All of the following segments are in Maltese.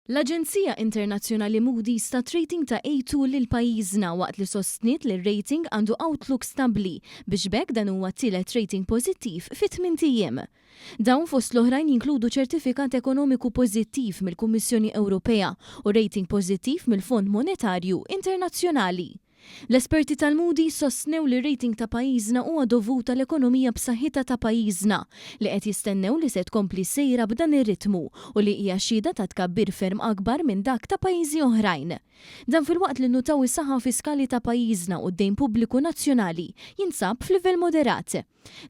L-Aġenzija Internazzjonali Moody's tat rating ta' A2 lil pajjiżna waqt li sostniet li r-rating għandu outlook stabbli biex bekk dan huwa tielet rating pożittiv fi 8 ijiem. Dawn fost l-oħrajn jinkludu ċertifikat ekonomiku pożittiv mill-Kummissjoni Ewropea u rating pożittiv mill-Fond Monetarju Internazzjonali. L-esperti tal-Moody sostnew li rating ta' pajjiżna huwa dovuta l-ekonomija b'saħħitha ta' pajjiżna li qed jistennew li se tkompli sejra b'dan ir-ritmu u li hija xhieda ta' tkabbir ferm akbar minn dak ta' pajjiżi oħrajn. Dan filwaqt li nutaw is-saħħa fiskali ta' pajjiżna u d-dejn pubbliku nazzjonali jinsab f'livell moderat.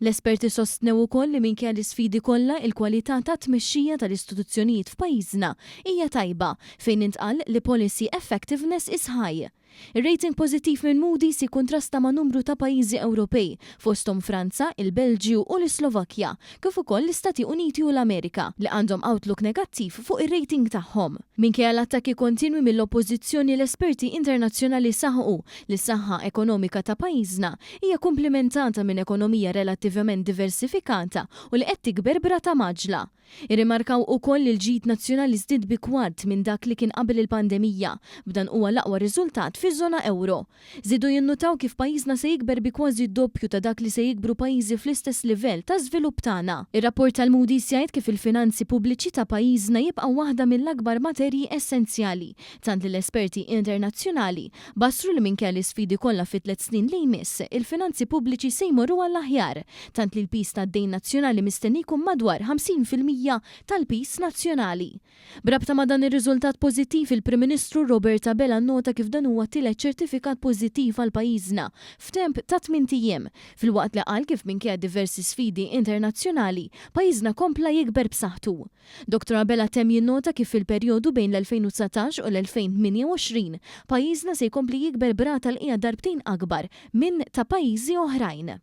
L-esperti sostnew ukoll li minkejja l-isfidi kollha il-kwalità ta' tmexxija tal-istituzzjonijiet f'pajjiżna hija tajba fejn intqal li policy effectiveness is high. Ir-rating pożittiv minn Moody's jikkuntrasta ma' numru ta' pajjiżi Ewropej fosthom Franza, il-Belġju u l-Slovakkja, kif ukoll l-Istati Uniti u l-Amerika li għandhom outlook negattiv fuq ir-rating tagħhom. Minkejja l-attakki kontinwi mill-oppożizzjoni l-esperti internazzjonali saħħu li s-saħħa ekonomika ta' pajjiżna hija komplementata minn ekonomija relattivament diversifikata u li qed tikber b'rata maġla. Irrimarkaw ukoll li l-ġid nazzjonali żdied bi kwart minn dak li kien qabel il-pandemija, b'dan huwa l-aqwa riżultat fiż-żona euro. Żidu jinnutaw kif pajjiżna se jikber bi kważi d-doppju ta' dak li se jikbru pajjiżi fl-istess livell ta' żvilupp tagħna. Ir-rapport tal-Moody's jgħid kif il-finanzi pubbliċi ta' pajjiżna jibqgħu waħda mill-akbar materji essenzjali, tant li l-esperti internazzjonali bassru li minkejja l-isfidi kollha fit 3 snin li jmiss, il-finanzi pubbliċi se jmorru għall-aħjar, tant li l-pis tad-dejn nazzjonali mistenni jkun madwar 50% tal-pis nazzjonali. Brabta ma' dan ir-riżultat pożittiv il-Prim Ministru Roberta Bella nnota kif dan huwa tielet ċertifikat pożittiv għal pajjiżna f'temp ta' 8 ijiem, filwaqt li qal kif minkejja diversi sfidi internazzjonali pajjiżna kompla jikber b'saħħtu. Dr. Bella temm jinnota kif fil-perjodu bejn l-2019 u l-2028 pajjiżna se jkompli jikber b'rata l-qiegħ darbtejn akbar minn ta' pajjiżi oħrajn.